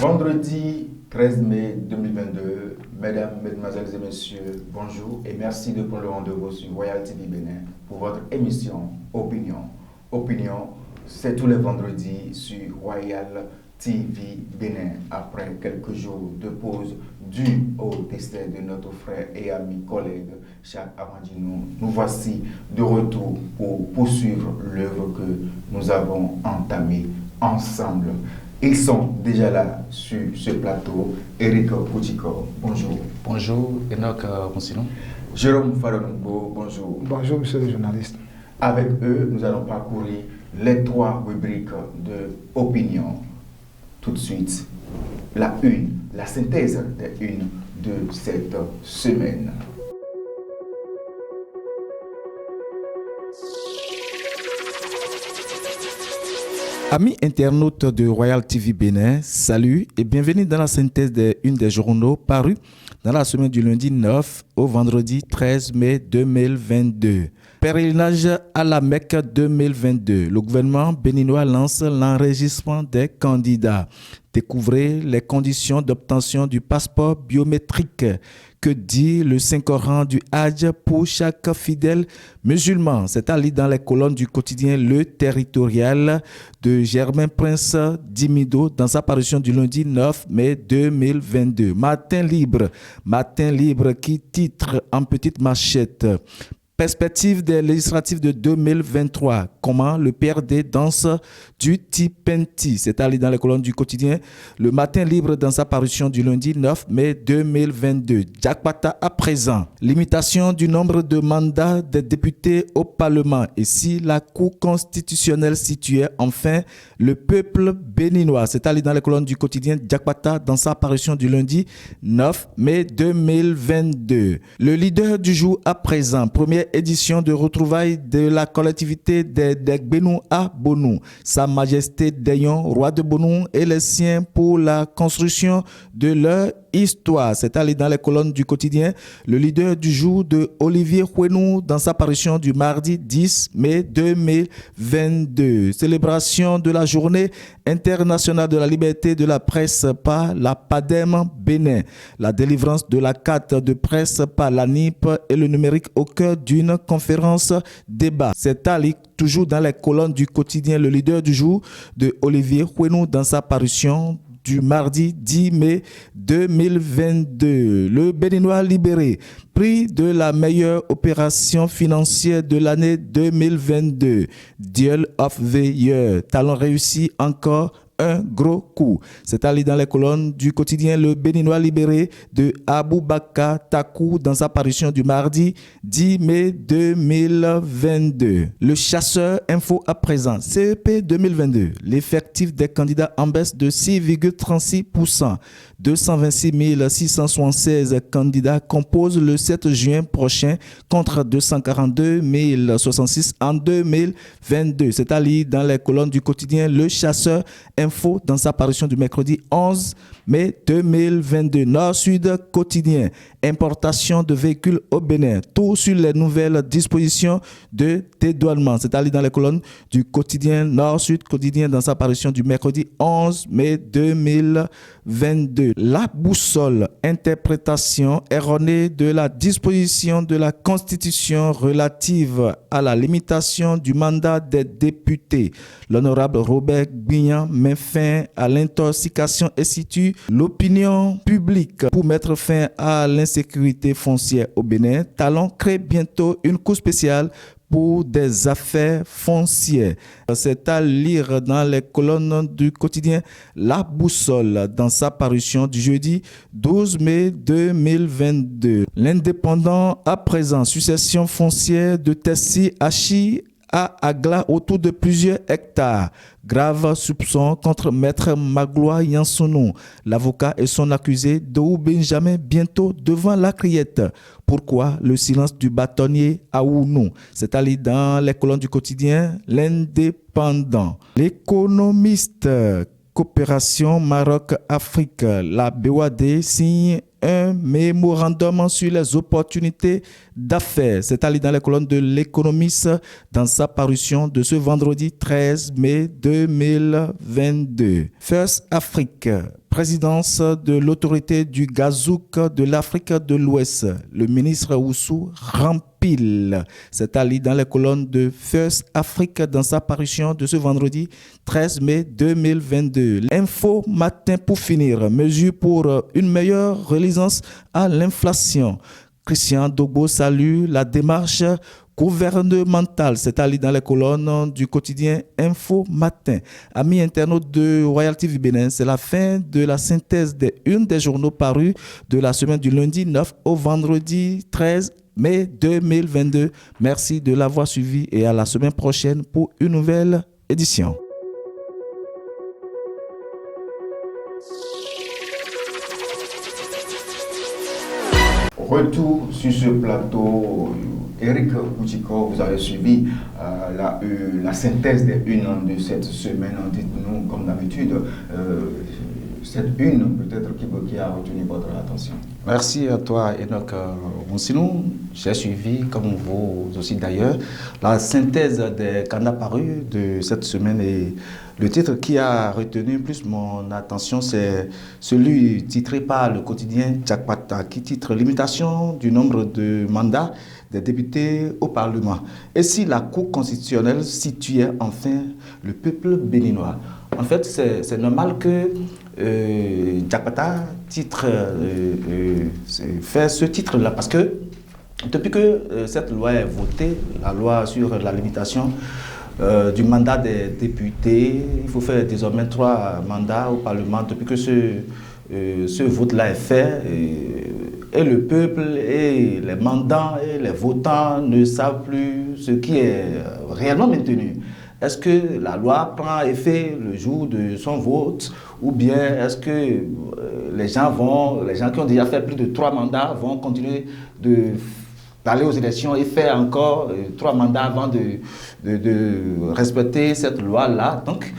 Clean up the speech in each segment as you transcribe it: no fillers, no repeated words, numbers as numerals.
Vendredi 13 mai 2022, mesdames, mesdemoiselles et messieurs, bonjour et merci de prendre le rendez-vous sur Royal TV Bénin pour votre émission Opinion. Opinion, c'est tous les vendredis sur Royal TV Bénin. Après quelques jours de pause dû au décès de notre frère et ami collègue Jacques Amandino, nous voici de retour pour poursuivre l'œuvre que nous avons entamée ensemble. Ils sont déjà là sur ce plateau. Eric Koutiko, bonjour. Bonjour, Enoch Monsino. Jérôme Farongo, bonjour. Bonjour, monsieur le journaliste. Avec eux, nous allons parcourir les 3 rubriques de opinion. Tout de suite, la synthèse des unes de cette semaine. Amis internautes de Royal TV Bénin, salut et bienvenue dans la synthèse des unes des journaux parus dans la semaine du lundi 9 au vendredi 13 mai 2022. Pèlerinage à la Mecque 2022. Le gouvernement béninois lance l'enregistrement des candidats. Découvrez les conditions d'obtention du passeport biométrique. Que dit le Saint-Coran du Hajj pour chaque fidèle musulman? C'est à lire dans les colonnes du quotidien Le Territorial de Germain Prince Dimido dans sa parution du lundi 9 mai 2022. Matin libre qui titre en petite manchette. Perspective des législatives de 2023. Comment le PRD danse du Tipenti. C'est à lire dans les colonnes du quotidien Le Matin libre dans sa parution du lundi 9 mai 2022. Jakpata à présent. Limitation du nombre de mandats des députés au Parlement. Et si la Cour constitutionnelle situait enfin le peuple béninois. C'est à lire dans les colonnes du quotidien Jakpata dans sa parution du lundi 9 mai 2022. Le leader du jour à présent. Première édition de retrouvailles de la collectivité des Benou à Bonou. Sa Majesté Dayon, roi de Bonou, et les siens pour la construction de leur histoire. C'est allé dans les colonnes du quotidien Le leader du jour de Olivier Huenou dans sa parution du mardi 10 mai 2022. Célébration de la journée internationale de la liberté de la presse par la PADEM Bénin. La délivrance de la carte de presse par l'ANIP et le numérique au cœur d'une conférence débat. C'est allé toujours dans les colonnes du quotidien Le leader du jour de Olivier Huenou dans sa parution du mardi 10 mai 2022. Le Béninois libéré, prix de la meilleure opération financière de l'année 2022. Deal of the Year. Talent réussi encore. Un gros coup. C'est allé dans les colonnes du quotidien Le Béninois libéré de Aboubakar Takou dans sa parution du mardi 10 mai 2022. Le chasseur info à présent. CEP 2022. L'effectif des candidats en baisse de 6,36%. 226 676 candidats composent le 7 juin prochain contre 242 066 en 2022. C'est à lire dans les colonnes du quotidien Le Chasseur Info dans sa parution du mercredi 11 mai 2022. Nord-Sud quotidien. Importation de véhicules au Bénin. Tout sur les nouvelles dispositions de dédouanement. C'est à lire dans les colonnes du quotidien Nord-Sud quotidien dans sa parution du mercredi 11 mai 2022. La boussole, interprétation erronée de la disposition de la Constitution relative à la limitation du mandat des députés. L'honorable Robert Guignan met fin à l'intoxication et situe l'opinion publique pour mettre fin à l'insécurité foncière au Bénin. Talon crée bientôt une cour spéciale pour des affaires foncières. C'est à lire dans les colonnes du quotidien La Boussole dans sa parution du jeudi 12 mai 2022. L'Indépendant à présent, succession foncière de Tessie Hachi à Agla autour de plusieurs hectares. Grave soupçon contre Maître Magloire Yansounou. L'avocat et son accusé Dou Benjamin bientôt devant la criette. Pourquoi le silence du bâtonnier Aounou? C'est allé dans les colonnes du quotidien L'Indépendant. L'économiste. Coopération Maroc-Afrique. La BOAD signe un mémorandum sur les opportunités d'affaires. C'est allé dans les colonnes de l'Économiste dans sa parution de ce vendredi 13 mai 2022. First Afrique, présidence de l'autorité du Gazouk de l'Afrique de l'Ouest. Le ministre Oussou Rampil. C'est allé dans les colonnes de First Afrique dans sa parution de ce vendredi 13 mai 2022. L'info matin pour finir. Mesure pour une meilleure résilience à l'inflation. Christian Dogbo salue la démarche gouvernementale. C'est allé dans les colonnes du quotidien Info Matin. Amis internautes de Royal TV Bénin, c'est la fin de la synthèse des unes des journaux parus de la semaine du lundi 9 au vendredi 13 mai 2022. Merci de l'avoir suivi et à la semaine prochaine pour une nouvelle édition. Retour sur ce plateau, Eric Koutiko, vous avez suivi la synthèse des unes de cette semaine. Dites-nous, comme d'habitude, cette une peut-être qui a retenu votre attention. Merci à toi, Enoch Monsinou. J'ai suivi, comme vous aussi d'ailleurs, la synthèse des canaux parus de cette semaine et le titre qui a retenu plus mon attention, c'est celui titré par le quotidien Tchakpata, qui titre « Limitation du nombre de mandats des députés au Parlement ». Et si la Cour constitutionnelle situait enfin le peuple béninois? En fait, c'est normal que Tchakpata fait ce titre-là, parce que depuis que cette loi est votée, la loi sur la limitation du mandat des députés, il faut faire désormais 3 mandats au Parlement. Depuis que ce vote-là est fait, et le peuple et les mandants et les votants ne savent plus ce qui est réellement maintenu. Est-ce que la loi prend effet le jour de son vote, ou bien est-ce que les gens qui ont déjà fait plus de 3 mandats vont continuer d'aller aux élections et faire encore 3 mandats avant de respecter cette loi-là? Donc,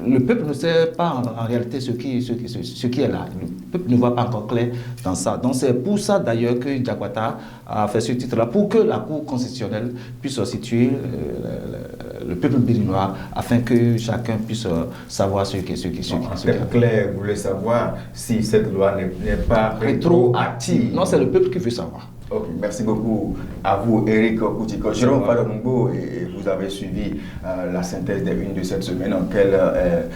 le peuple ne sait pas en réalité ce qui est là. Le peuple ne voit pas encore clair dans ça. Donc c'est pour ça d'ailleurs que Tchakpata a fait ce titre-là, pour que la Cour constitutionnelle puisse situer le peuple béninois, afin que chacun puisse savoir ce qui est clair. Vous voulez savoir si cette loi n'est pas rétroactive. Non, c'est le peuple qui veut savoir. Ok, merci beaucoup à vous, Eric Koutiko. Jérôme Fadamungo, et vous avez suivi la synthèse des unes de cette semaine. Quelle est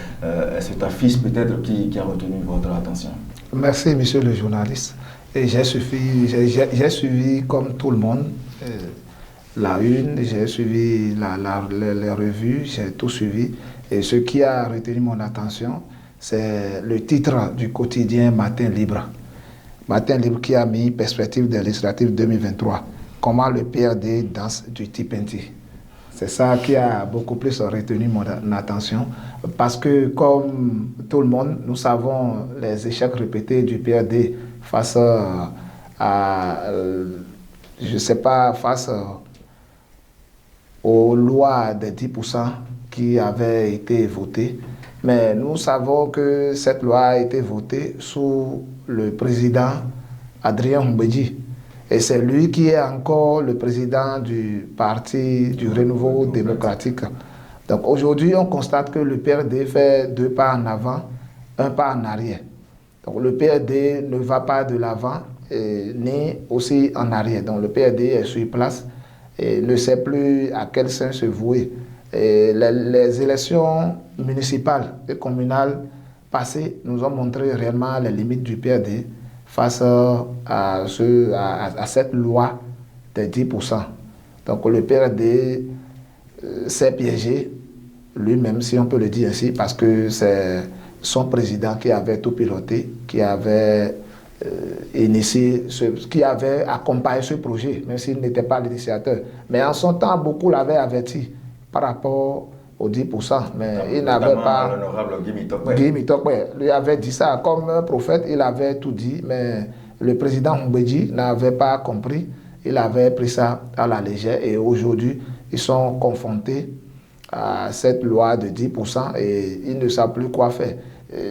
cette affiche peut-être qui a retenu votre attention? Merci, monsieur le journaliste. J'ai suivi comme tout le monde la une, j'ai suivi les revues, j'ai tout suivi. Et ce qui a retenu mon attention, c'est le titre du quotidien Matin Libre. Matin Libre qui a mis perspective des législatives 2023. Comment le PRD danse du Tipenti. C'est ça qui a beaucoup plus retenu mon attention. Parce que comme tout le monde, nous savons les échecs répétés du PRD face aux lois des 10% qui avaient été votées. Mais nous savons que cette loi a été votée sous le président Adrien Mbedji. Et c'est lui qui est encore le président du parti du Renouveau démocratique. Donc aujourd'hui, on constate que le PRD fait 2 pas en avant, 1 pas en arrière. Donc le PRD ne va pas de l'avant ni aussi en arrière. Donc le PRD est sur place et ne sait plus à quel sein se vouer. Et les élections municipales et communales passées nous ont montré réellement les limites du PRD face à cette loi des 10%. Donc le PRD s'est piégé lui-même, si on peut le dire ainsi, parce que c'est son président qui avait tout piloté, qui avait qui avait accompagné ce projet, même s'il n'était pas l'initiateur. Mais en son temps, beaucoup l'avaient averti par rapport aux 10%, mais il n'avait pas... L'honorable Guy Mitokwe lui avait dit ça comme un prophète, il avait tout dit, mais le président Mbedji n'avait pas compris, il avait pris ça à la légère et aujourd'hui, ils sont confrontés à cette loi de 10% et ils ne savent plus quoi faire.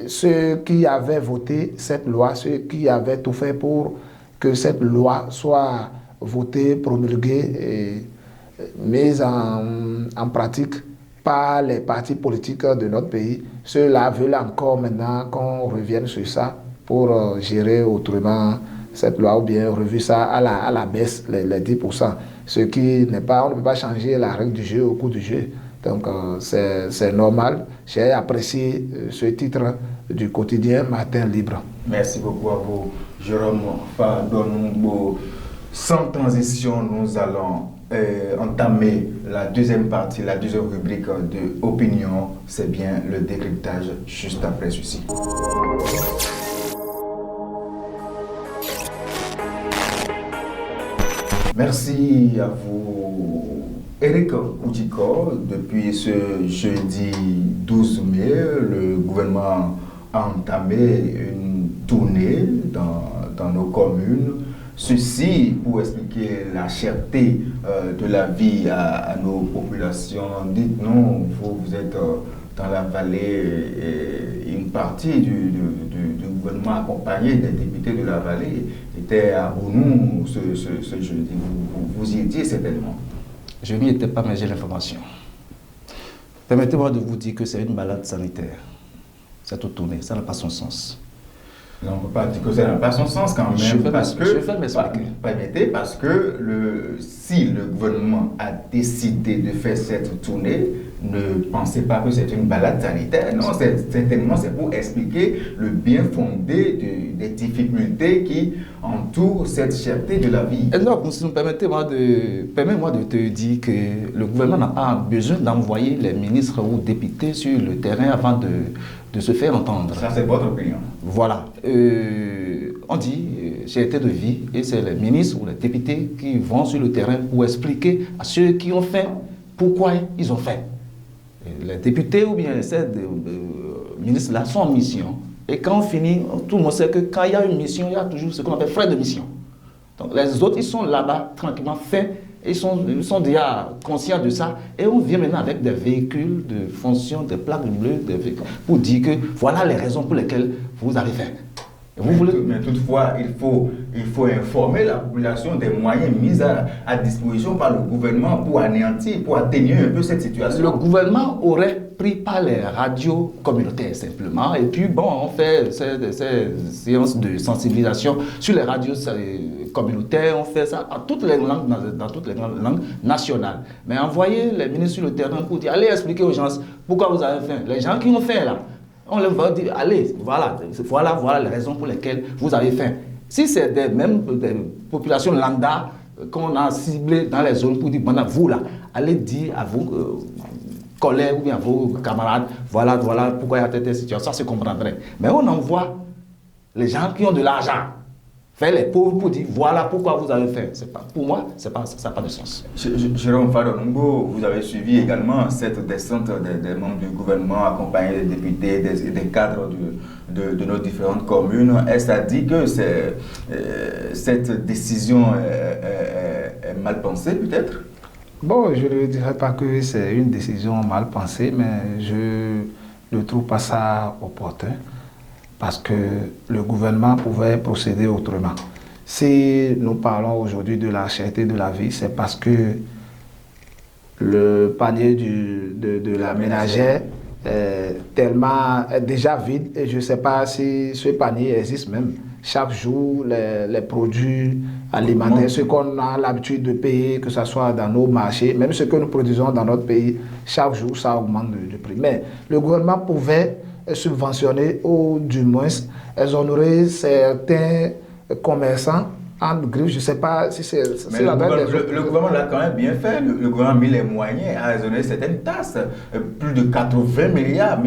ceux qui avaient voté cette loi, ceux qui avaient tout fait pour que cette loi soit votée, promulguée et mise en pratique par les partis politiques de notre pays, ceux-là veulent encore maintenant qu'on revienne sur ça pour gérer autrement cette loi ou bien revu ça à la baisse, les 10%. Ce qui n'est pas, on ne peut pas changer la règle du jeu au cours du jeu. Donc c'est normal. J'ai apprécié ce titre du quotidien Matin Libre. Merci beaucoup à vous, Jérôme Fadongo. Sans transition, nous allons entamer la deuxième partie, la deuxième rubrique de Opinion. C'est bien le décryptage juste après ceci. Merci à vous, Eric Koudiko. Depuis ce jeudi 12 mai, le gouvernement a entamé une tournée dans nos communes. Ceci pour expliquer la cherté de la vie à nos populations. Dites-nous, vous êtes dans la vallée et une partie du gouvernement accompagné des députés de la vallée était à Bounou ce jeudi. Vous y étiez certainement. Je n'y étais pas, mais j'ai l'information. Permettez-moi de vous dire que c'est une malade sanitaire. C'est tout tourné, ça n'a pas son sens. On ne peut pas dire que ça n'a pas son sens quand même. Je vais m'expliquer. Permettez, parce que si le gouvernement a décidé de faire cette tournée, ne pensez pas que c'est une balade sanitaire. Non, certainement c'est pour expliquer le bien fondé des difficultés qui entourent cette cherté de la vie. Et non, permets-moi de te dire que le gouvernement n'a pas besoin d'envoyer les ministres ou députés sur le terrain avant de se faire entendre. Ça, c'est votre opinion. Voilà. On dit cherté de vie et c'est les ministres ou les députés qui vont sur le terrain pour expliquer à ceux qui ont faim pourquoi ils ont faim. Les députés ou bien ces ministres-là sont en mission. Et quand on finit, tout le monde sait que quand il y a une mission, il y a toujours ce qu'on appelle frais de mission. Donc les autres, ils sont là-bas tranquillement faits. Ils sont déjà conscients de ça. Et on vient maintenant avec des véhicules de fonction, des plaques bleues, pour dire que voilà les raisons pour lesquelles vous avez faim. Mais toutefois, il faut informer la population des moyens mis à disposition par le gouvernement pour anéantir, pour atténuer un peu cette situation. Le gouvernement aurait pris par les radios communautaires simplement, et puis bon, on fait ces séances de sensibilisation sur les radios communautaires, on fait ça dans toutes les langues, dans toutes les langues nationales. Mais envoyer les ministres sur le terrain pour dire, allez expliquer aux gens pourquoi vous avez faim. Les gens qui ont faim là, on leur va dire, allez, voilà les raisons pour lesquelles vous avez faim. Si c'est des populations lambda qu'on a ciblées dans les zones pour dire, bon, vous là, allez dire à vos collègues ou bien à vos camarades, voilà pourquoi il y a telle situation, ça se comprendrait. Mais on envoie les gens qui ont de l'argent faire les pauvres pour dire, voilà pourquoi vous avez faim. Pour moi, ça n'a pas de sens. Jérôme Fadongo, vous avez suivi également cette descente des membres du gouvernement accompagnés des députés, des cadres de nos différentes communes. Est-ce à dire que cette décision est mal pensée peut-être? Bon, je ne dirais pas que c'est une décision mal pensée, mais je ne trouve pas ça opportun. Parce que le gouvernement pouvait procéder autrement. Si nous parlons aujourd'hui de la cherté de la vie, c'est parce que le panier de la ménagère est déjà vide et je ne sais pas si ce panier existe même. Chaque jour, les produits alimentaires, ce qu'on a l'habitude de payer, que ce soit dans nos marchés, même ce que nous produisons dans notre pays, chaque jour, ça augmente de prix. Mais le gouvernement pouvait subventionner ou du moins exonérer certains commerçants en grippe. Je ne sais pas si c'est la même. Le gouvernement l'a quand même bien fait. Le gouvernement a mis les moyens à exonérer certaines tasses. Plus de 80 milliards.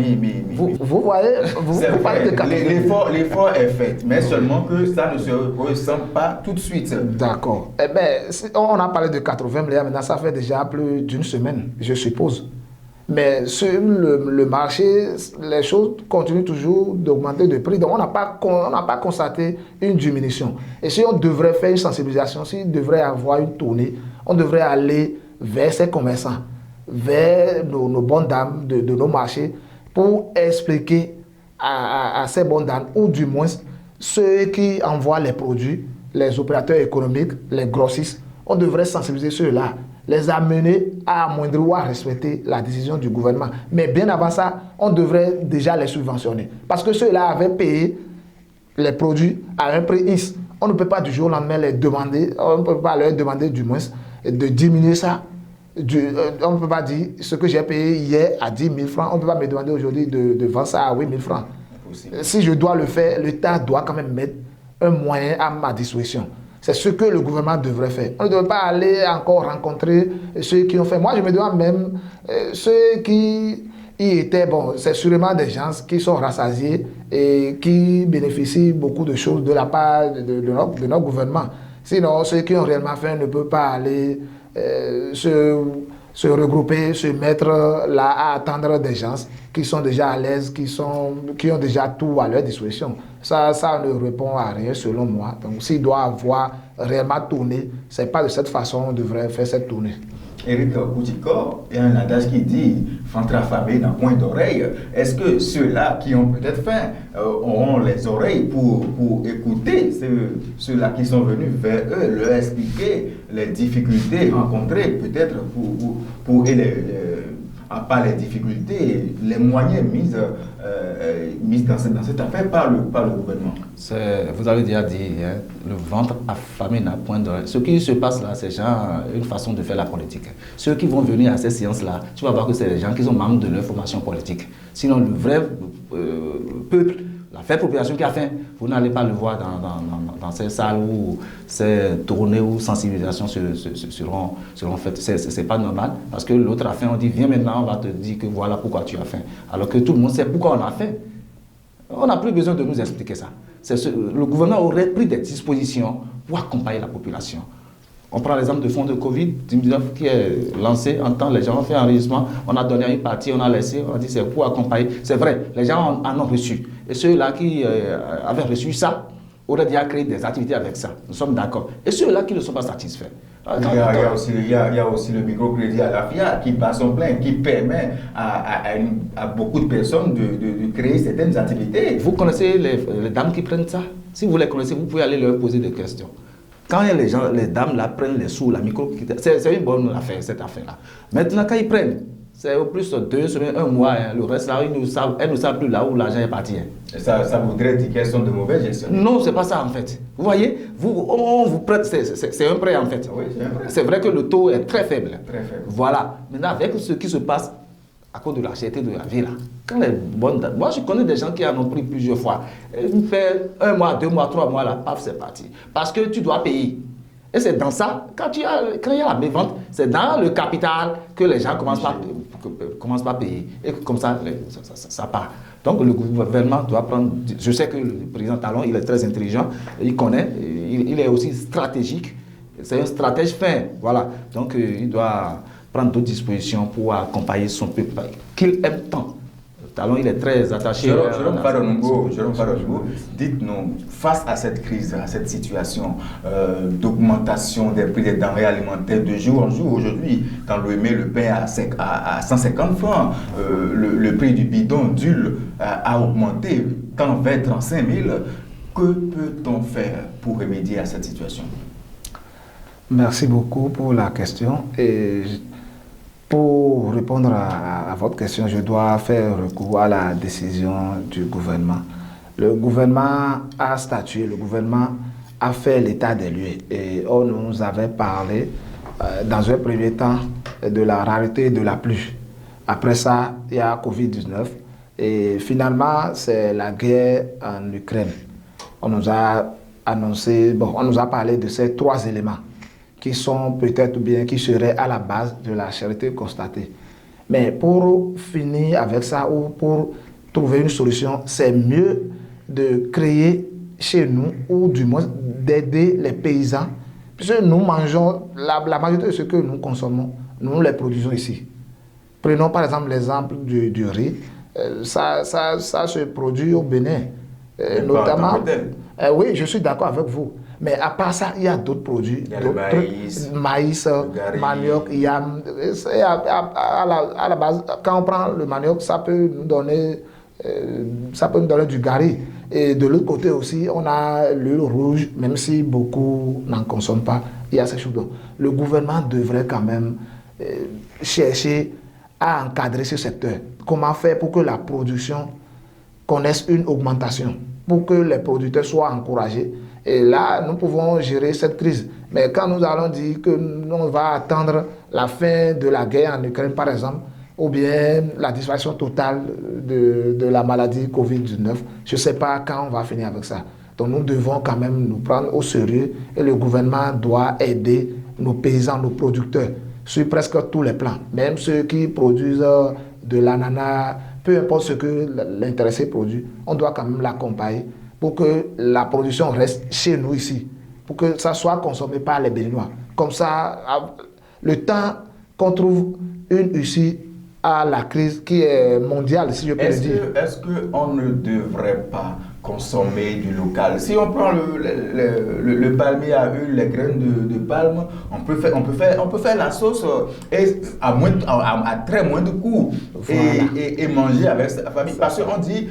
Vous voyez, vous parlez de 80 milliards. L'effort est fait, mais seulement que ça ne se ressent pas tout de suite. D'accord. Eh bien, on a parlé de 80 milliards, maintenant ça fait déjà plus d'une semaine, je suppose. Mais sur le marché, les choses continuent toujours d'augmenter de prix. Donc, on n'a pas constaté une diminution. Et si on devrait faire une sensibilisation, s'il devrait y avoir une tournée, on devrait aller vers ces commerçants, vers nos bonnes dames de nos marchés pour expliquer à ces bons d'âne, ou du moins ceux qui envoient les produits, les opérateurs économiques, les grossistes, on devrait sensibiliser ceux-là, les amener à amoindrir ou à respecter la décision du gouvernement. Mais bien avant ça, on devrait déjà les subventionner. Parce que ceux-là avaient payé les produits à un prix X. On ne peut pas du jour au lendemain les demander, on ne peut pas leur demander du moins de diminuer ça. On ne peut pas dire ce que j'ai payé hier à 10 000 francs, on ne peut pas me demander aujourd'hui de vendre ça à 8 000 francs. Si je dois le faire, l'État doit quand même mettre un moyen à ma disposition. C'est ce que le gouvernement devrait faire. On ne devrait pas aller encore rencontrer ceux qui ont fait. Moi, je me demande même, ceux qui y étaient, bon, c'est sûrement des gens qui sont rassasiés et qui bénéficient beaucoup de choses de la part de notre gouvernement. Sinon, ceux qui ont réellement fait ne peuvent pas aller se regrouper, se mettre là à attendre des gens qui sont déjà à l'aise, qui ont déjà tout à leur disposition. Ça ne répond à rien selon moi. Donc s'il doit avoir réellement tourné, ce n'est pas de cette façon qu'on devrait faire cette tournée. Éric Boutikor, il y a un adage qui dit « Ventre affamé n'a point d'oreille ». Est-ce que ceux-là qui ont peut-être faim auront les oreilles pour écouter ceux-là qui sont venus vers eux, leur expliquer les difficultés rencontrées, peut-être pour pas les difficultés, les moyens mis dans cette affaire par le gouvernement. Vous avez déjà dit, hein, le ventre affamé n'a point d'oreille. Ce qui se passe là, c'est une façon de faire la politique. Ceux qui vont venir à ces séances-là, tu vas voir que c'est les gens qui sont membres de leur formation politique. Sinon, le vrai peuple, la vraie population qui a faim, vous n'allez pas le voir dans ces salles où ces tournées ou sensibilisations seront faites. C'est pas normal parce que l'autre a faim, on dit viens maintenant, on va te dire que voilà pourquoi tu as faim. Alors que tout le monde sait pourquoi on a faim. On n'a plus besoin de nous expliquer ça. Le gouvernement aurait pris des dispositions pour accompagner la population. On prend l'exemple du fonds de Covid-19 qui est lancé en temps, les gens ont fait un enregistrement, on a donné une partie, on a laissé, on a dit c'est pour accompagner. C'est vrai, les gens en ont reçu. Et ceux-là qui avaient reçu ça auraient déjà créé des activités avec ça. Nous sommes d'accord. Et ceux-là qui ne sont pas satisfaits. Il y a aussi le microcrédit à la FIA qui bat son plein, qui permet à beaucoup de personnes de créer certaines activités. Vous connaissez les dames qui prennent ça? Si vous les connaissez, vous pouvez aller leur poser des questions. Quand les dames là prennent les sous, la microcrédit, c'est une bonne affaire, cette affaire-là. Maintenant, quand ils prennent, c'est au plus 2 semaines, 1 mois, hein, le reste là, elles ne savent plus là où l'argent est parti. Hein. Et ça voudrait dire qu'elles sont de mauvaises gestion. Non, c'est pas ça en fait. Vous voyez, on vous prête, c'est un prêt en fait. Oui, c'est un prêt. C'est vrai que le taux est très faible. Très faible. Voilà. Maintenant, avec ce qui se passe à cause de la cherté de la vie là, quand les bonnes dates, moi je connais des gens qui en ont pris plusieurs fois. Ils fait 1 mois, 2 mois, 3 mois là, paf, c'est parti. Parce que tu dois payer. Et c'est dans ça, quand il y a la mévente, c'est dans le capital que les gens commencent pas à payer. Et comme ça part. Donc le gouvernement doit prendre... Je sais que le président Talon, il est très intelligent, il connaît, il est aussi stratégique. C'est un stratège fin, voilà. Donc il doit prendre d'autres dispositions pour accompagner son peuple qu'il aime tant. Talon, il est très attaché. Jérôme Farongo, dites-nous, face à cette crise, à cette situation d'augmentation des prix des denrées alimentaires de jour en jour, aujourd'hui, quand l'OME le pain à 150 francs, le prix du bidon d'huile a augmenté quand 35 000, que peut-on faire pour remédier à cette situation? Merci beaucoup pour la question. Et pour répondre à votre question, je dois faire recours à la décision du gouvernement. Le gouvernement a statué, le gouvernement a fait l'état des lieux et on nous avait parlé dans un premier temps de la rareté de la pluie. Après ça, il y a Covid-19 et finalement, c'est la guerre en Ukraine. On nous a annoncé, on nous a parlé de ces 3 éléments qui sont peut-être bien, qui seraient à la base de la cherté constatée. Mais pour finir avec ça ou pour trouver une solution, c'est mieux de créer chez nous ou du moins d'aider les paysans. Puisque nous mangeons, la majorité de ce que nous consommons, nous les produisons ici. Prenons par exemple l'exemple du riz. Ça se produit au Bénin. Notamment. Oui, je suis d'accord avec vous. Mais à part ça, il y a d'autres produits. Il y a le maïs, manioc, yam. À la base, quand on prend le manioc, ça peut nous donner ça peut nous donner du gari. Et de l'autre côté aussi, on a l'huile rouge, même si beaucoup n'en consomment pas, il y a ces choses. Donc, le gouvernement devrait quand même chercher à encadrer ce secteur. Comment faire pour que la production connaisse une augmentation, pour que les producteurs soient encouragés. Et là, nous pouvons gérer cette crise. Mais quand nous allons dire que on va attendre la fin de la guerre en Ukraine, par exemple, ou bien la disparition totale de la maladie Covid-19, je ne sais pas quand on va finir avec ça. Donc nous devons quand même nous prendre au sérieux et le gouvernement doit aider nos paysans, nos producteurs, sur presque tous les plans. Même ceux qui produisent de l'ananas, peu importe ce que l'intéressé produit, on doit quand même l'accompagner pour que la production reste chez nous ici, pour que ça soit consommé par les Béninois. Comme ça, le temps qu'on trouve une issue à la crise qui est mondiale, si je peux le dire. Est-ce qu'on ne devrait pas consommer du local? Si on prend le palmier à huile, les graines de palme, on peut faire la sauce à très moindre coût, voilà. et manger avec sa famille. Parce qu'on dit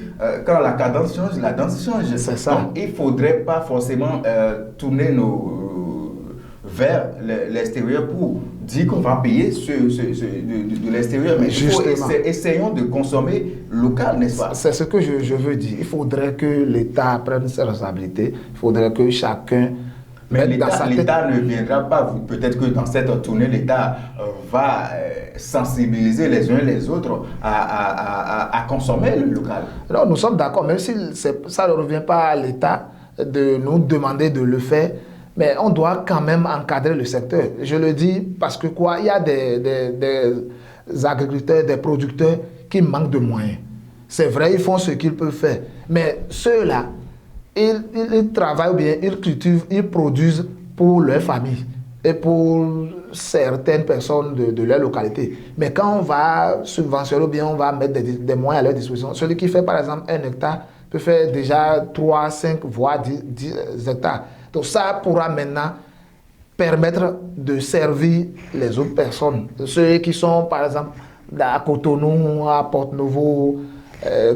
quand la cadence change, la danse change. C'est ça. Donc il ne faudrait pas forcément tourner vers l'extérieur pour dire qu'on va payer de l'extérieur. Mais essayons de consommer local, n'est-ce pas? C'est ce que je veux dire. Il faudrait que l'État prenne ses responsabilités. Il faudrait que chacun... Mais l'État ne viendra pas. Peut-être que dans cette tournée, l'État va sensibiliser les uns les autres à consommer le local. Non, nous sommes d'accord. Même si ça ne revient pas à l'État de nous demander de le faire, mais on doit quand même encadrer le secteur. Je le dis parce que il y a des agriculteurs, des producteurs qui manquent de moyens. C'est vrai, ils font ce qu'ils peuvent faire. Mais ceux-là, ils travaillent bien, ils cultivent, ils produisent pour leur famille et pour certaines personnes de leur localité. Mais quand on va subventionner ou bien on va mettre des moyens à leur disposition, celui qui fait par exemple 1 hectare peut faire déjà 3, 5, voire 10 hectares. Donc ça pourra maintenant permettre de servir les autres personnes. Ceux qui sont par exemple à Cotonou, à Porte-Nouveau,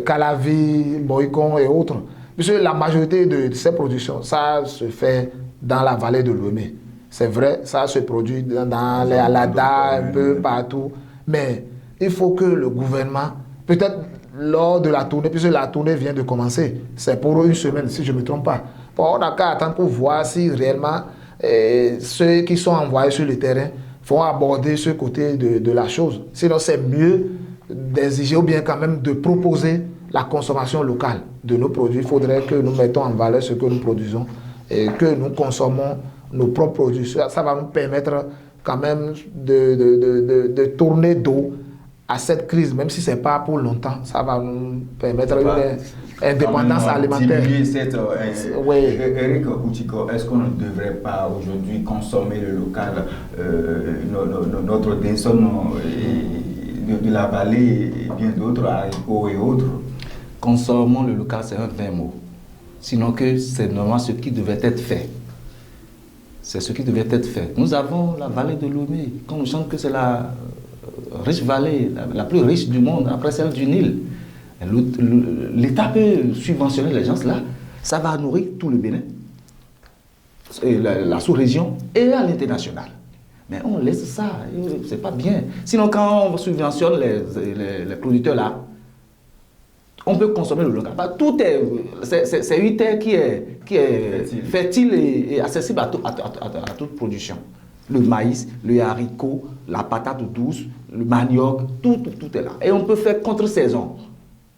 Calavi, Boycon et autres. Puisque la majorité de ces productions, ça se fait dans la vallée de Lomé. C'est vrai, ça se produit dans les Alada, un peu partout. Mais il faut que le gouvernement, peut-être lors de la tournée, puisque la tournée vient de commencer, c'est pour 1 semaine, si je ne me trompe pas. Bon, on n'a qu'à attendre pour voir si réellement ceux qui sont envoyés sur le terrain vont aborder ce côté de la chose. Sinon, c'est mieux d'exiger ou bien quand même de proposer la consommation locale de nos produits. Il faudrait que nous mettons en valeur ce que nous produisons et que nous consommons nos propres produits. Ça va nous permettre quand même de tourner dos à cette crise, même si ce n'est pas pour longtemps. Ça va nous permettre une indépendance alimentaire. Oui. Eric Boutiko, est-ce qu'on ne devrait pas aujourd'hui consommer le local, notre desson de la vallée et bien d'autres, haricots et autres? Consommons le local, c'est un vain mot. Sinon que c'est normalement ce qui devait être fait. C'est ce qui devait être fait. Nous avons la vallée de Lomé. Quand on chante que c'est la riche vallée, la plus riche du monde, après celle du Nil. L'État peut subventionner les gens là. Ça va nourrir tout le Bénin, la sous-région et à l'international. Mais on laisse ça, c'est pas bien. Sinon, quand on subventionne les producteurs là, on peut consommer le local. Tout c'est une terre qui est fertile et accessible à toute production. Le maïs, le haricot, la patate douce, le manioc, tout est là. Et on peut faire contre-saison.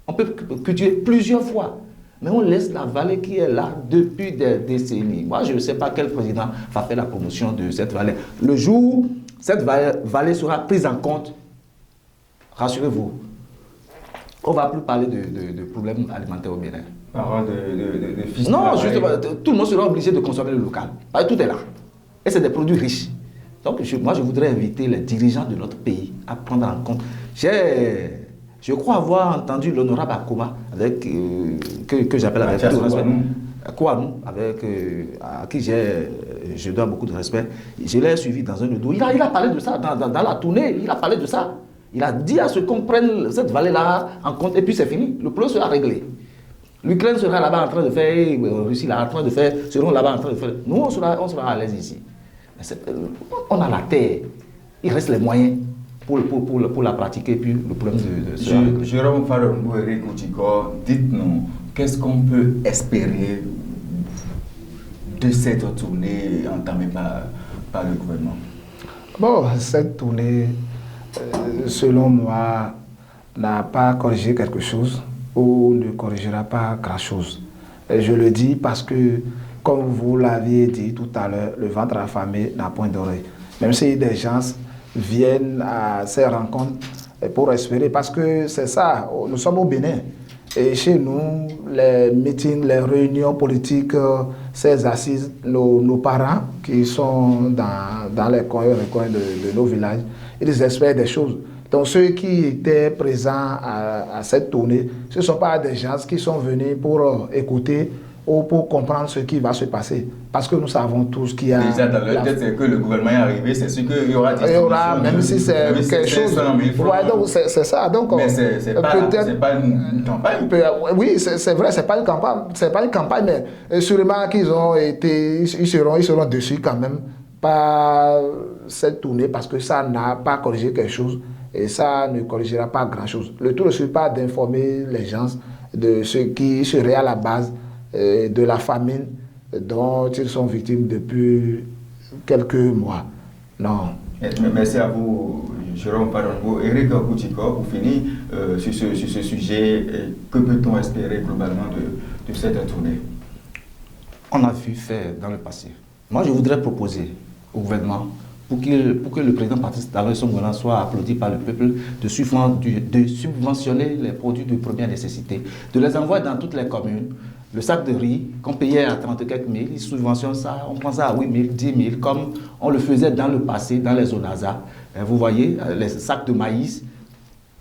On peut cultiver plusieurs fois. Mais on laisse la vallée qui est là depuis des décennies. Moi, je ne sais pas quel président va faire la promotion de cette vallée. Le jour où cette vallée sera prise en compte, rassurez-vous, on ne va plus parler de problèmes alimentaires au Bénin. Parole de fils. Non, justement, tout le monde sera obligé de consommer le local. Tout est là. Et c'est des produits riches. Donc, moi, je voudrais inviter les dirigeants de notre pays à prendre en compte. Je crois avoir entendu l'honorable Akoma, que j'appelle avec tout respect. Kouanou, à qui je dois beaucoup de respect. Je l'ai suivi dans un dodo. Il a parlé de ça dans la tournée. Il a parlé de ça. Il a dit à ceux qu'on prenne cette vallée-là en compte et puis c'est fini. Le problème sera réglé. L'Ukraine sera là-bas en train de faire, la Russie là en train de faire, seront là-bas en train de faire. Nous, on sera à l'aise ici. On a la terre. Il reste les moyens pour la pratiquer, puis le problème de Jérôme Farombo, Eric Ouchiko, dites-nous, qu'est-ce qu'on peut espérer de cette tournée entamée par le gouvernement? Bon, cette tournée, selon moi, n'a pas corrigé quelque chose ou ne corrigera pas grand-chose. Et je le dis parce que, comme vous l'aviez dit tout à l'heure, le ventre affamé n'a point d'oreille. Même si des gens viennent à ces rencontres pour espérer, parce que c'est ça, nous sommes au Bénin. Et chez nous, les meetings, les réunions politiques, ces assises, nos parents qui sont dans les coins de nos villages, ils espèrent des choses. Donc ceux qui étaient présents à cette tournée, ce ne sont pas des gens qui sont venus pour écouter ou pour comprendre ce qui va se passer. Parce que nous savons tous qu'il y a... Déjà, dans le tête, c'est que le gouvernement est arrivé, c'est sûr qu'il y aura des... Il y aura, même si c'est quelque chose... Ouais, donc c'est ça. Donc, mais c'est pas une campagne. Oui, c'est vrai, c'est pas une campagne, mais sûrement qu'ils ont été... Ils seront dessus quand même par cette tournée parce que ça n'a pas corrigé quelque chose et ça ne corrigera pas grand-chose. Le tout ne suffit pas d'informer les gens de ce qui serait à la base de la famine dont ils sont victimes depuis quelques mois. Non. Merci à vous, Jérôme Farombo. Eric Ouchiko, pour finir sur ce sujet, que peut-on espérer globalement de cette tournée? On a vu faire dans le passé. Moi, je voudrais proposer au gouvernement, pour que le président Patrice Talon et son gouvernement soient applaudis par le peuple, de subventionner les produits de première nécessité, de les envoyer dans toutes les communes. Le sac de riz qu'on payait à 30 quelques mille, ils subventionnent ça, on prend ça à 8 000, 10 000, comme on le faisait dans le passé, dans les ONASA. Vous voyez, les sacs de maïs,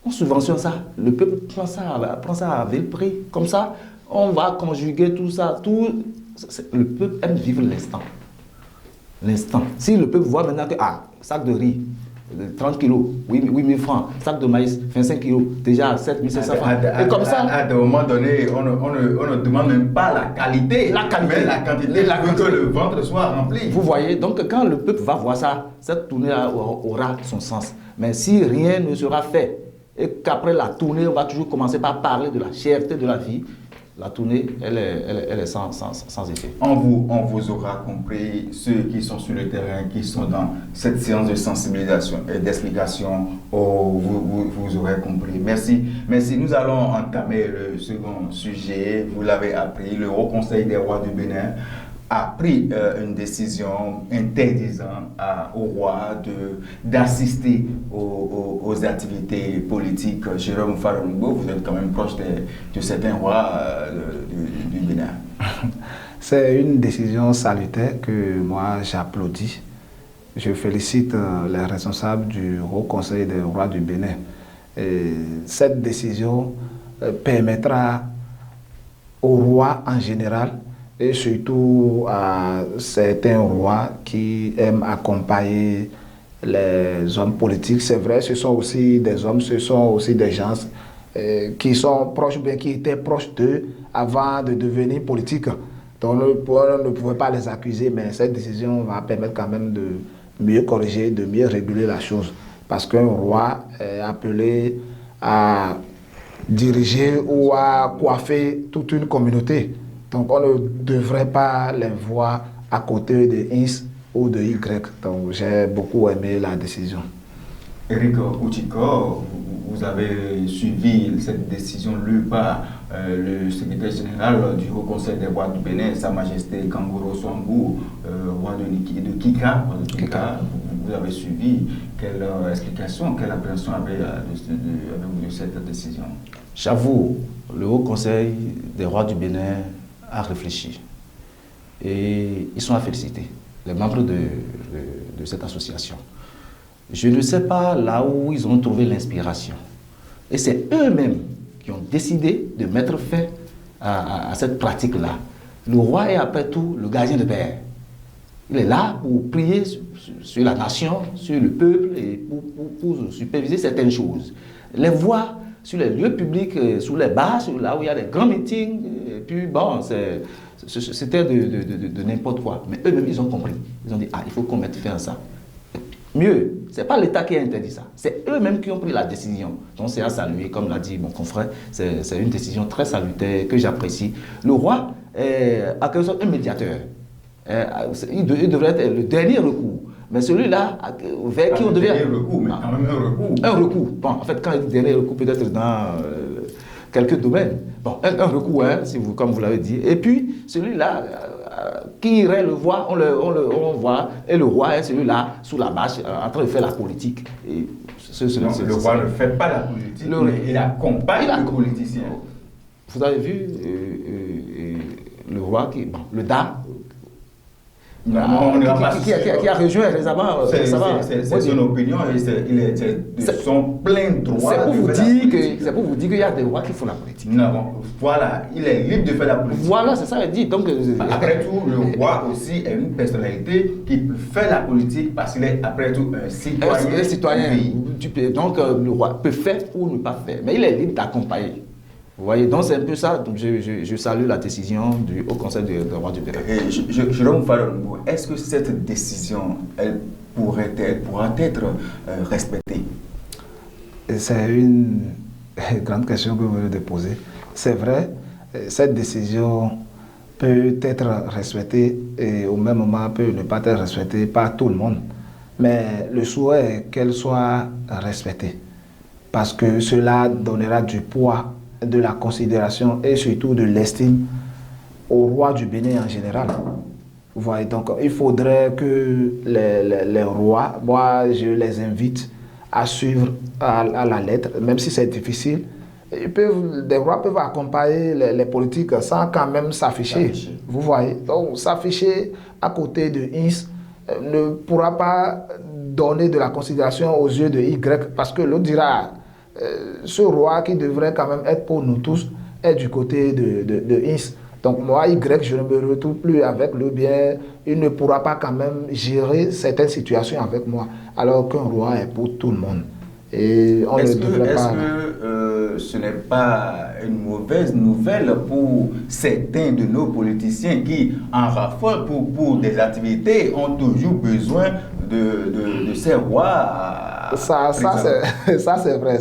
on subventionne ça. Le peuple prend ça à vil prix. Comme ça, on va conjuguer tout ça. Le peuple aime vivre l'instant. L'instant. Si le peuple voit maintenant que, sac de riz, 30 kilos, 8 000 francs, sac de maïs, 25 kilos, déjà 7 500 francs. Et comme ça... À un moment donné, on ne demande même pas la qualité, mais la quantité pour que le ventre soit rempli. Vous voyez, donc quand le peuple va voir ça, cette tournée aura son sens. Mais si rien ne sera fait, et qu'après la tournée, on va toujours commencer par parler de la cherté de la vie, la tournée, elle est sans effet. On vous aura compris, ceux qui sont sur le terrain, qui sont dans cette séance de sensibilisation et d'explication, vous aurez compris. Merci. Nous allons entamer le second sujet. Vous l'avez appris, le Haut Conseil des rois du Bénin a pris une décision interdisant au roi d'assister aux activités politiques. Jérôme Farombo, vous êtes quand même proche de certains rois du Bénin. C'est une décision salutaire que moi j'applaudis. Je félicite les responsables du Haut Conseil des rois du Bénin. Et cette décision permettra aux rois en général et surtout à certains rois qui aiment accompagner les hommes politiques. C'est vrai, ce sont aussi des hommes, ce sont aussi des gens qui sont proches, bien qui étaient proches d'eux avant de devenir politiques. Donc on ne pouvait pas les accuser, mais cette décision va permettre quand même de mieux corriger, de mieux réguler la chose. Parce qu'un roi est appelé à diriger ou à coiffer toute une communauté. Donc on ne devrait pas les voir à côté de X ou de Y. Donc j'ai beaucoup aimé la décision. Eric Ouchiko, vous avez suivi cette décision lue par le secrétaire général du Haut Conseil des rois du Bénin, Sa Majesté Kangoro Swambou, roi de Kika. Vous avez suivi. Quelle explication, quelle appréhension avez-vous de cette décision? J'avoue, le Haut Conseil des rois du Bénin a réfléchi et ils sont à féliciter, les membres de cette association. Je ne sais pas là où ils ont trouvé l'inspiration. Et c'est eux-mêmes qui ont décidé de mettre fin à cette pratique-là. Le roi est après tout le gardien de paix. Il est là pour prier sur la nation, sur le peuple et pour superviser certaines choses. Les voix sur les lieux publics, sur les bars, là où il y a des grands meetings, et puis bon, c'était de n'importe quoi. Mais eux-mêmes, ils ont compris. Ils ont dit, il faut qu'on mette fin à ça. Mieux, ce n'est pas l'État qui a interdit ça. C'est eux-mêmes qui ont pris la décision. Donc c'est à saluer, comme l'a dit mon confrère, c'est une décision très salutaire que j'apprécie. Le roi est à quelque sorte un médiateur. Il devrait être le dernier recours. Mais celui-là, vers qui on devait... Un dernier recours, mais quand même un recours. Un recours. Bon, en fait, quand il dit dernier recours, peut-être dans quelques domaines. Bon, un recours, hein, comme vous l'avez dit. Et puis, celui-là, qui irait le voir, on voit, et le roi est celui-là, sous la bâche, en train de faire la politique. Et le roi ne fait pas la politique, mais il accompagne les politiciens. Vous avez vu le roi, le dame, qui a rejoint récemment. C'est son opinion et c'est son plein droit. C'est pour vous dire qu'il y a des rois qui font la politique. Non, voilà, il est libre de faire la politique. Voilà, c'est ça, il dit. Donc, après tout, le roi aussi est une personnalité qui peut faire la politique parce qu'il est après tout un citoyen. Du pays. Donc, le roi peut faire ou ne pas faire, mais il est libre d'accompagner. Vous voyez, donc c'est un peu ça. Donc je salue la décision du Haut Conseil du roi du Bénin. Jérôme Falongo, est-ce que cette décision, elle pourra être respectée? C'est une grande question que vous venez de poser. C'est vrai, cette décision peut être respectée et au même moment peut ne pas être respectée par tout le monde. Mais le souhait est qu'elle soit respectée parce que cela donnera du poids, de la considération et surtout de l'estime au roi du Bénin en général. Vous voyez, donc il faudrait que les rois, moi je les invite à suivre à la lettre, même si c'est difficile. Des rois peuvent accompagner les politiques sans quand même s'afficher. Vous voyez, donc s'afficher à côté de Ins ne pourra pas donner de la considération aux yeux de Y parce que l'autre dira ce roi qui devrait quand même être pour nous tous est du côté de Ins. Donc moi, Y, je ne me retrouve plus avec le bien. Il ne pourra pas quand même gérer certaines situations avec moi, alors qu'un roi est pour tout le monde. Et on est-ce ne devrait pas... que ce n'est pas une mauvaise nouvelle pour certains de nos politiciens qui, en raffolent pour des activités, ont toujours besoin de ces rois? Ça c'est vrai,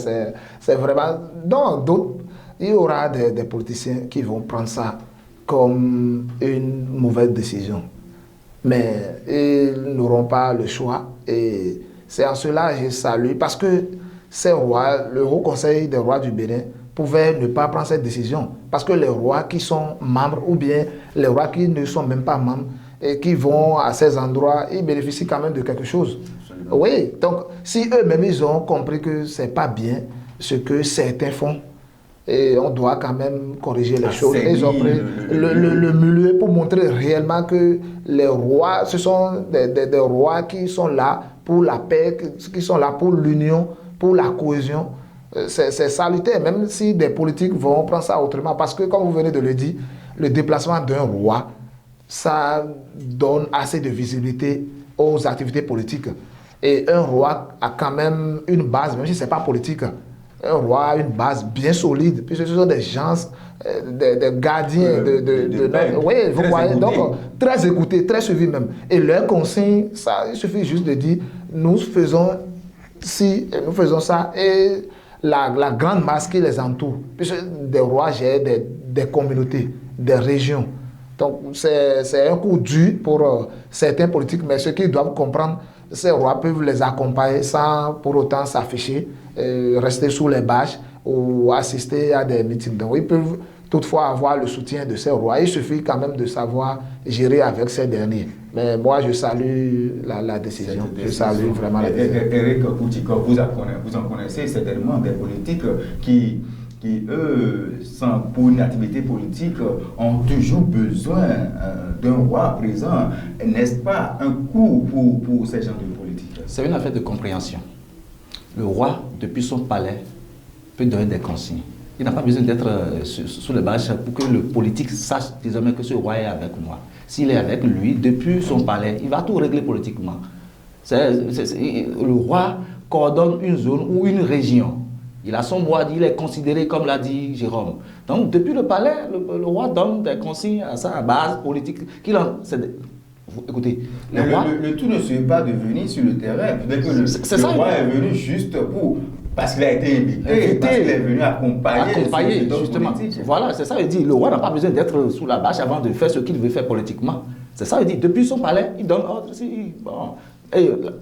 c'est vraiment... Dans d'autres, il y aura des politiciens qui vont prendre ça comme une mauvaise décision. Mais ils n'auront pas le choix. Et c'est en cela que je salue, parce que ces rois, le Haut Conseil des rois du Bénin, pouvait ne pas prendre cette décision. Parce que les rois qui sont membres, ou bien les rois qui ne sont même pas membres, et qui vont à ces endroits, ils bénéficient quand même de quelque chose. Oui, donc si eux-mêmes ils ont compris que ce n'est pas bien ce que certains font, et on doit quand même corriger les choses. Ils ont pris le milieu pour montrer réellement que les rois, ce sont des rois qui sont là pour la paix, qui sont là pour l'union, pour la cohésion. C'est salutaire, même si des politiques vont prendre ça autrement. Parce que, comme vous venez de le dire, le déplacement d'un roi, ça donne assez de visibilité aux activités politiques. Et un roi a quand même une base, même si ce n'est pas politique. Un roi a une base bien solide, puisque ce sont des gens, des gardiens oui, vous voyez, donc très écoutés, très suivis même. Et leur consigne, ça, il suffit juste de dire, nous faisons ci, nous faisons ça, et la grande masse qui les entoure, puisque des rois gèrent des communautés, des régions. Donc c'est un coup dur pour certains politiques, mais ceux qui doivent comprendre, ces rois peuvent les accompagner sans pour autant s'afficher, rester sous les bâches ou assister à des meetings. Donc ils peuvent toutefois avoir le soutien de ces rois. Il suffit quand même de savoir gérer avec ces derniers. Mais moi, je salue la décision. Je salue vraiment la décision. Eric Koutikov, vous en connaissez certainement des politiques qui eux, pour une activité politique, ont toujours besoin d'un roi présent. N'est-ce pas un coup pour ces gens de politique? C'est une affaire de compréhension. Le roi, depuis son palais, peut donner des consignes. Il n'a pas besoin d'être sous les bâches pour que le politique sache désormais que ce roi est avec moi. S'il est avec lui, depuis son palais, il va tout régler politiquement. Le roi coordonne une zone ou une région. Il a son mot à dire, il est considéré comme l'a dit Jérôme. Donc, depuis le palais, le roi donne des consignes à sa base politique. Écoutez, le tout ne se fait pas de venir sur le terrain. Peut-être que le roi est venu juste pour... Parce qu'il a été invité, parce qu'il est venu accompagner justement. Voilà, c'est ça, il dit. Le roi n'a pas besoin d'être sous la bâche avant de faire ce qu'il veut faire politiquement. C'est ça, il dit. Depuis son palais, il donne ordre. Bon.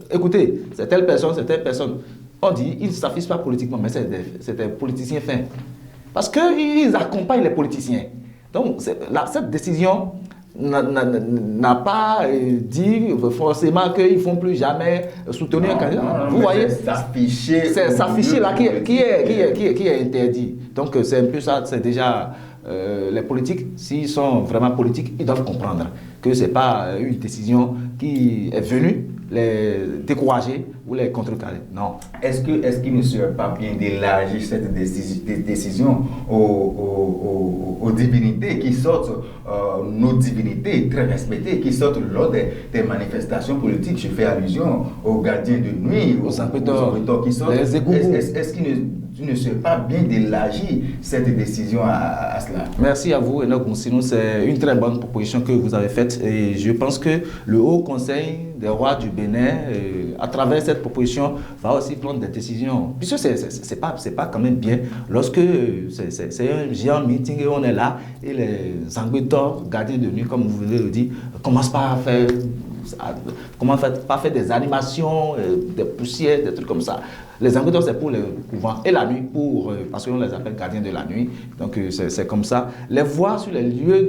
Écoutez, c'est telle personne, c'est telle personne. On dit, ils ne s'affichent pas politiquement, mais c'est des politiciens fins. Parce qu'ils accompagnent les politiciens. Donc, cette décision n'a pas dit forcément qu'ils ne font plus jamais soutenir un candidat. Vous voyez, c'est s'afficher là qui est interdit. Donc c'est un peu ça, c'est déjà les politiques, s'ils sont vraiment politiques, ils doivent comprendre que ce n'est pas une décision qui est venue les décourager ou les contrecarrer. Non. Est-ce qu'il ne serait pas bien d'élargir cette décision aux divinités qui sortent, nos divinités très respectées, qui sortent lors des manifestations politiques? Je fais allusion aux gardiens de nuit, aux enquêteurs qui sortent. Est-ce qu'il ne serait pas bien d'élargir cette décision à cela? Merci à vous, Enoch Moussinou. C'est une très bonne proposition que vous avez faite et je pense que le Haut Conseil des rois du Bénin, à travers cette proposition, va aussi prendre des décisions. Puisque c'est pas quand même bien lorsque c'est un géant meeting et on est là et les enquêteurs, gardiens de nuit, comme vous venez de le dire, commencent pas à faire des animations, des poussières, des trucs comme ça. Les enquêteurs, c'est pour le couvent et la nuit, parce qu'on les appelle gardiens de la nuit. Donc, c'est comme ça. Les voix sur les lieux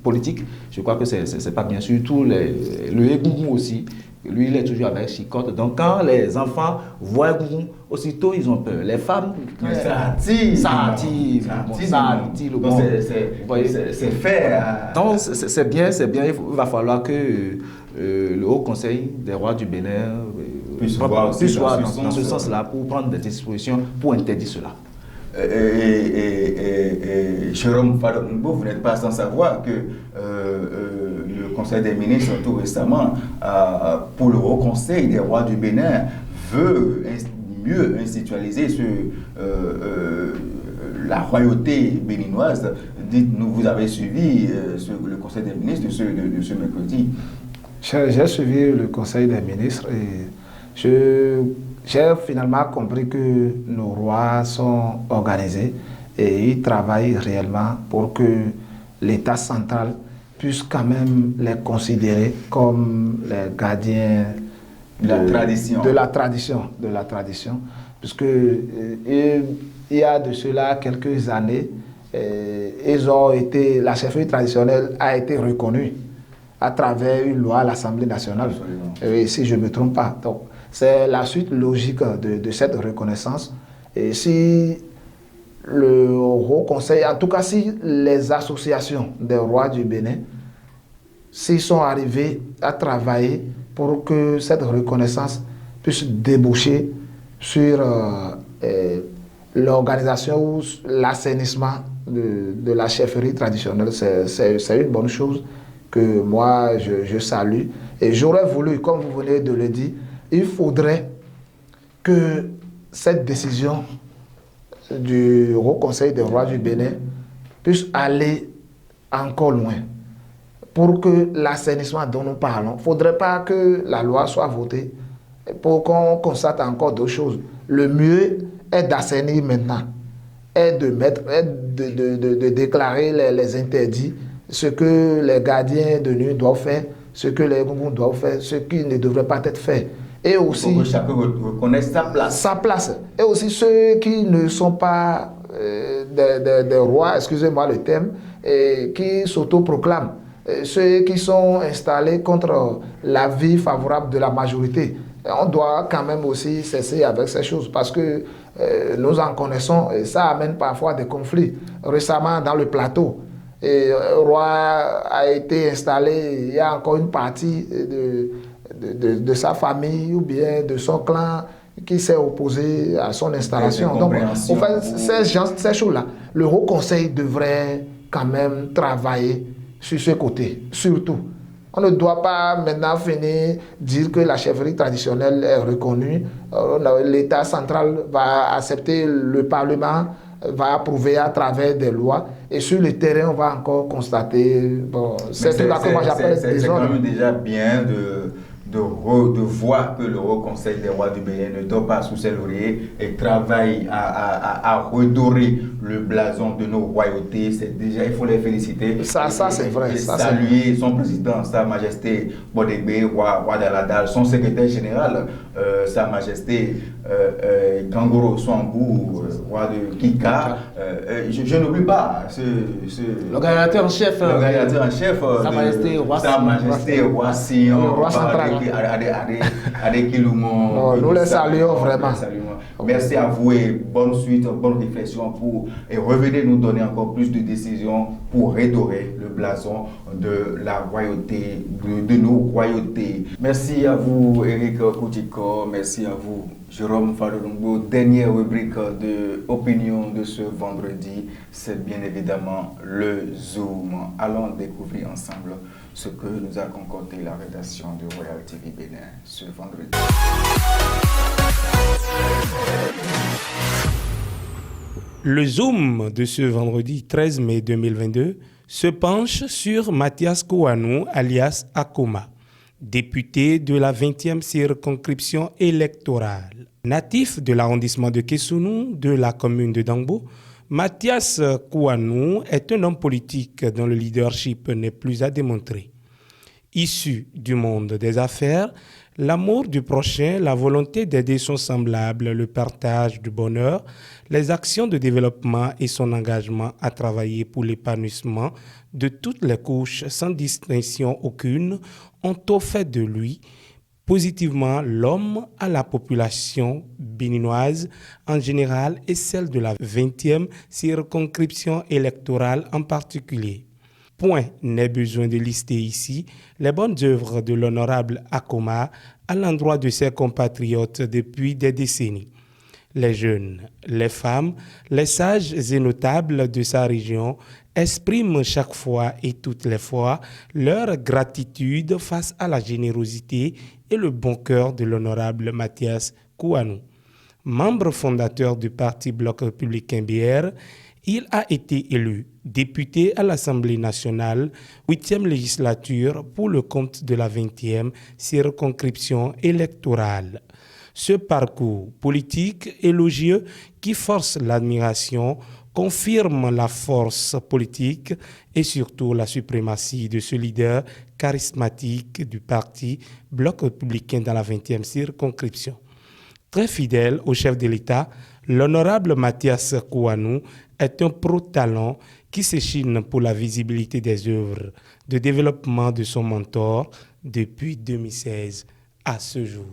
politiques, je crois que c'est pas bien. Surtout le Egungun aussi. Lui, il est toujours avec Chicotte. Donc, quand les enfants voient Egungun, aussitôt, ils ont peur. Les femmes... Mais ça attire le monde. C'est fait. Donc, c'est bien. Il va falloir que le Haut Conseil des rois du Bénin puisse voir dans ce sens-là pour prendre des dispositions pour interdire cela. Jérôme Falombo, vous n'êtes pas sans savoir que le Conseil des ministres, tout récemment, pour le Haut Conseil des rois du Bénin, veut mieux institutionnaliser la royauté béninoise. Dites-nous, vous avez suivi le Conseil des ministres de ce mercredi? J'ai suivi le Conseil des ministres et j'ai finalement compris que nos rois sont organisés et ils travaillent réellement pour que l'État central puisse quand même les considérer comme les gardiens de la tradition. Puisque il y a de cela quelques années, la chefferie traditionnelle a été reconnue à travers une loi à l'Assemblée nationale, si je ne me trompe pas. Donc, c'est la suite logique de cette reconnaissance. Et si le Haut Conseil, en tout cas si les associations des rois du Bénin, s'ils sont arrivés à travailler pour que cette reconnaissance puisse déboucher sur l'organisation ou l'assainissement de la chefferie traditionnelle, c'est une bonne chose que moi je salue. Et j'aurais voulu, comme vous venez de le dire, il faudrait que cette décision du Haut Conseil des rois du Bénin puisse aller encore loin. Pour que l'assainissement dont nous parlons, il ne faudrait pas que la loi soit votée pour qu'on constate encore d'autres choses. Le mieux est d'assainir maintenant, est de déclarer les interdits, ce que les gardiens de nuit doivent faire, ce que les gougous doivent faire, ce qui ne devrait pas être fait. Et aussi, pour que chacun reconnaisse sa place. Sa place. Et aussi ceux qui ne sont pas des rois, excusez-moi le terme, et qui s'autoproclament, ceux qui sont installés contre l'avis favorable de la majorité. On doit quand même aussi cesser avec ces choses parce que nous en connaissons et ça amène parfois des conflits. Récemment, dans le plateau, le roi a été installé, il y a encore une partie de sa famille ou bien de son clan qui s'est opposé à son installation. Donc, Incompréhension. en fait, ces choses-là, le Haut Conseil devrait quand même travailler sur ce côté, surtout. On ne doit pas maintenant venir dire que la chefferie traditionnelle est reconnue. L'État central va accepter, le Parlement va approuver à travers des lois. Et sur le terrain, on va encore constater, bon, c'est tout là que moi j'appelle c'est désordre. quand même déjà bien de voir que le Haut Conseil des rois du Bénin ne dort pas sous ses lauriers et travaille à redorer le blason de nos royautés. C'est déjà, il faut les féliciter. Ça c'est vrai. Et Ça, saluer son président, Sa Majesté Bodegbe, roi d'Aladal, son secrétaire général, Sa Majesté Gangoro Swambou, roi de Kika. Je n'oublie pas l'organisateur en chef, Sa Majesté Roi Sion, roi central. Nous les saluons vraiment. Merci à vous et bonne suite, bonne réflexion et revenez nous donner encore plus de décisions pour redorer le blason de la royauté, de nos royautés. Merci à vous Eric Koutiko, merci à vous Jérôme Fadolongo. Dernière rubrique de opinion de ce vendredi, c'est bien évidemment le Zoom. Allons découvrir ensemble ce que nous a concocté la rédaction de Royal TV Bénin ce vendredi. Le Zoom de ce vendredi 13 mai 2022 se penche sur Mathias Kouanou, alias Akoma, député de la 20e circonscription électorale. Natif de l'arrondissement de Kessounou, de la commune de Dangbo, Mathias Kouanou est un homme politique dont le leadership n'est plus à démontrer. Issu du monde des affaires, l'amour du prochain, la volonté d'aider son semblable, le partage du bonheur, les actions de développement et son engagement à travailler pour l'épanouissement de toutes les couches sans distinction aucune ont au fait de lui positivement l'homme à la population béninoise en général et celle de la 20e circonscription électorale en particulier. Point n'est besoin de lister ici les bonnes œuvres de l'honorable Akoma à l'endroit de ses compatriotes depuis des décennies. Les jeunes, les femmes, les sages et notables de sa région expriment chaque fois et toutes les fois leur gratitude face à la générosité et le bon cœur de l'honorable Mathias Kouanou. Membre fondateur du Parti Bloc républicain BR, il a été élu député à l'Assemblée nationale, 8e législature pour le compte de la 20e circonscription électorale. Ce parcours politique élogieux qui force l'admiration confirme la force politique et surtout la suprématie de ce leader charismatique du Parti Bloc républicain dans la 20e circonscription. Très fidèle au chef de l'État, l'honorable Mathias Kouanou est un pro-talent qui s'échine pour la visibilité des œuvres de développement de son mentor depuis 2016 à ce jour.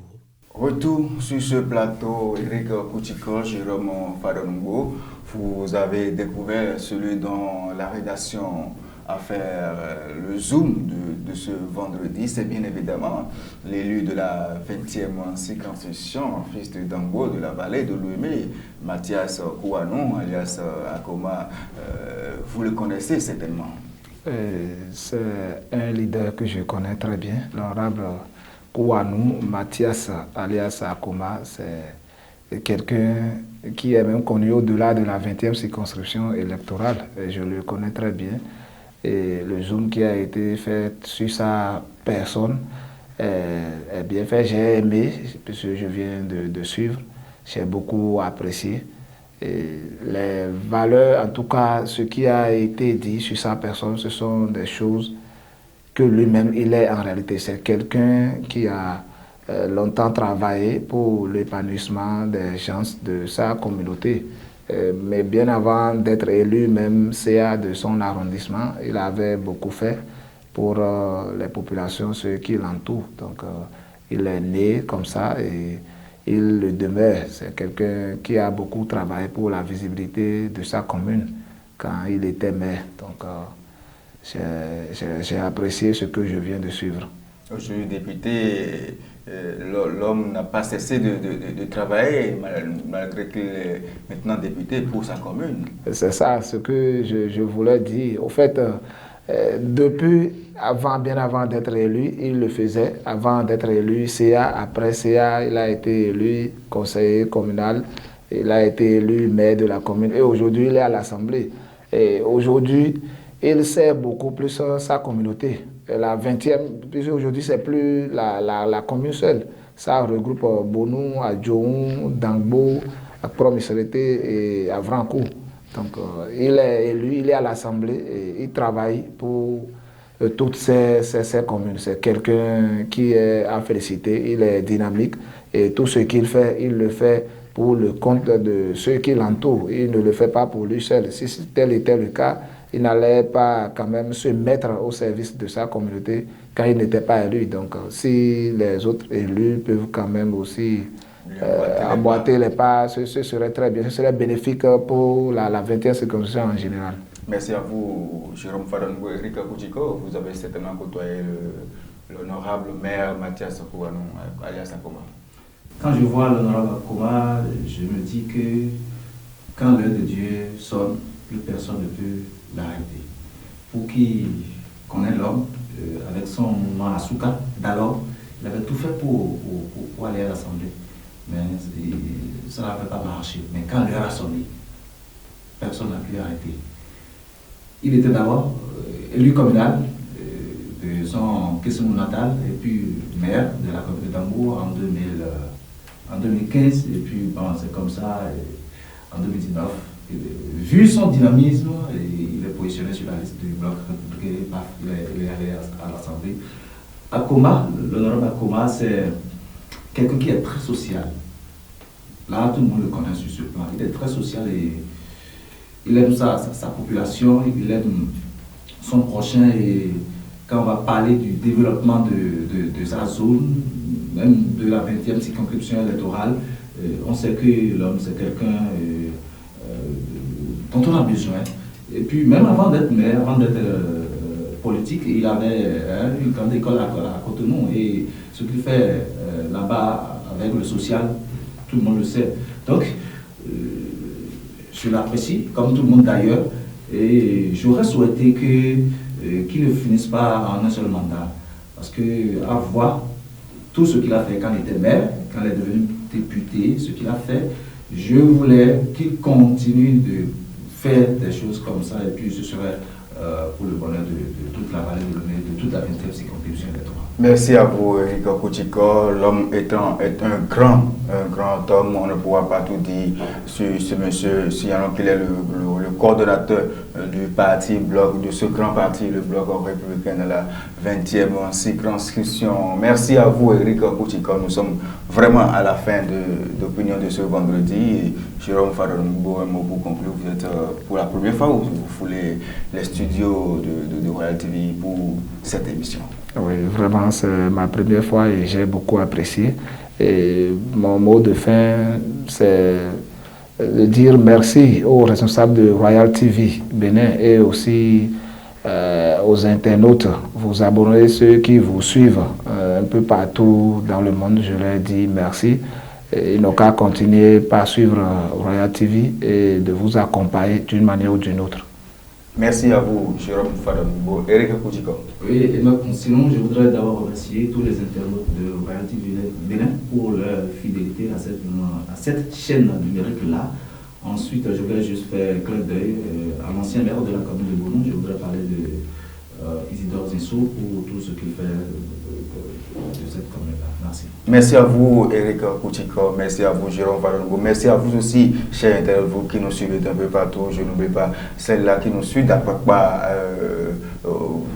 Retour sur ce plateau, Eric Koutiko, Jérôme Fadolongo. Vous avez découvert celui dont la rédaction a fait le zoom de ce vendredi. C'est bien évidemment l'élu de la 20e circonscription, fils de Dango, de la vallée de Louémé, Mathias Kouanou, alias Akoma. Vous le connaissez certainement. C'est un leader que je connais très bien, l'honorable Kouanou, Mathias alias Akoma. C'est quelqu'un qui est même connu au-delà de la 20e circonscription électorale. Et je le connais très bien. Et le zoom qui a été fait sur sa personne est bien fait. J'ai aimé, puisque je viens de suivre. J'ai beaucoup apprécié. Et les valeurs, en tout cas, ce qui a été dit sur sa personne, ce sont des choses que lui-même, il est en réalité. C'est quelqu'un qui a longtemps travaillé pour l'épanouissement des gens de sa communauté. Mais bien avant d'être élu, même CA de son arrondissement, il avait beaucoup fait pour les populations, ceux qui l'entourent. Donc, il est né comme ça et il le demeure. C'est quelqu'un qui a beaucoup travaillé pour la visibilité de sa commune quand il était maire. Donc, j'ai apprécié ce que je viens de suivre. Aujourd'hui député, l'homme n'a pas cessé de travailler malgré qu'il est maintenant député pour sa commune. C'est ça ce que je voulais dire. Au fait, bien avant d'être élu, il le faisait. Avant d'être élu CA, après CA, il a été élu conseiller communal, il a été élu maire de la commune et aujourd'hui il est à l'Assemblée. Et aujourd'hui, il sert beaucoup plus sa communauté. La 20e, puisque aujourd'hui c'est plus la commune seule. Ça regroupe Bonou, Adjoun, Dangbo, Promisorité et Avrancourt. Donc il est élu, il est à l'Assemblée et il travaille pour toutes ces communes. C'est quelqu'un qui est à féliciter, il est dynamique et tout ce qu'il fait, il le fait pour le compte de ceux qui l'entourent. Il ne le fait pas pour lui seul. Si tel était le cas, il n'allait pas quand même se mettre au service de sa communauté quand il n'était pas élu. Donc si les autres élus peuvent quand même aussi emboîter les pas, ce serait très bien, ce serait bénéfique pour la 21e circonscription en général. Merci à vous, Jérôme Fadongo et Erika Koutiko. Vous avez certainement côtoyé l'honorable maire Mathias Kouanou, alias Akoma. Quand je vois l'honorable Akoma, je me dis que quand l'heure de Dieu sonne, plus personne ne peut l'arrêter. Pour qui connaît l'homme, avec son Asuka d'alors, il avait tout fait pour aller à l'Assemblée. Mais ça n'avait pas marché. Mais quand l'heure a sonné, personne n'a pu arrêter. Il était d'abord élu communal de son Kessounou natal et puis maire de la commune de Dambour en 2015. Et puis bon, c'est comme ça, en 2019. Vu son dynamisme, il est positionné sur la liste du bloc républicain, il est allé à l'Assemblée. Akoma, l'honorable Akoma, c'est quelqu'un qui est très social. Là, tout le monde le connaît sur ce plan. Il est très social et il aime sa population, il aime son prochain. Et quand on va parler du développement de sa zone, même de la 20e circonscription électorale, on sait que l'homme, c'est quelqu'un dont on a besoin. Et puis, même avant d'être maire, avant d'être politique, il avait une grande école à Cotonou. Et ce qu'il fait là-bas avec le social, tout le monde le sait. Donc, je l'apprécie, comme tout le monde d'ailleurs. Et j'aurais souhaité qu'il ne finisse pas en un seul mandat. Parce que, à voir tout ce qu'il a fait quand il était maire, quand il est devenu député, ce qu'il a fait, je voulais qu'il continue de faire des choses comme ça, et puis ce serait pour le bonheur de toute la vallée de l'Oné, de toute la 20e circonscription électorale. Merci à vous, Erika Koutiko. L'homme est un grand homme, on ne pourra pas tout dire sur ce monsieur, signalons qu'il est le coordonnateur du parti Bloc, de ce grand parti, le Bloc républicain de la 20e circonscription. Merci à vous, Erika Koutiko. Nous sommes vraiment à la fin d'opinion de ce vendredi. Et Jérôme Fadongo, un mot pour conclure. Vous êtes pour la première fois où vous foulez les studios de Royal TV pour cette émission. Oui, vraiment, c'est ma première fois et j'ai beaucoup apprécié. Et mon mot de fin, c'est de dire merci aux responsables de Royal TV Bénin et aussi aux internautes, vos abonnés, ceux qui vous suivent un peu partout dans le monde. Je leur dis merci. Ils n'ont qu'à continuer par suivre Royal TV et de vous accompagner d'une manière ou d'une autre. Merci à vous, Jérôme Fadongo. Erika Koutiko. Oui, et sinon, je voudrais d'abord remercier tous les internautes de Royal TV Bénin pour leur fidélité à cette chaîne numérique-là. Ensuite, je voudrais juste faire un clin d'œil à l'ancien maire de la commune de Bonou. Je voudrais parler de Isidore Zinsou pour tout ce qu'il fait de cette commune-là. Merci. Merci à vous, Erika Koutiko. Merci à vous, Jérôme Fadongo. Merci à vous aussi, chers internautes, vous qui nous suivez un peu partout. Je n'oublie pas celle-là qui nous suit d'Apakba,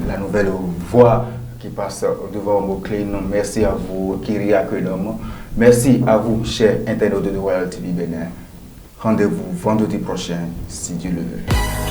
la nouvelle voix qui passe devant Moclin. Merci à vous, Kyria Kedom. Merci à vous, chers internautes de Royal TV Bénin. Rendez-vous vendredi prochain, si Dieu le veut.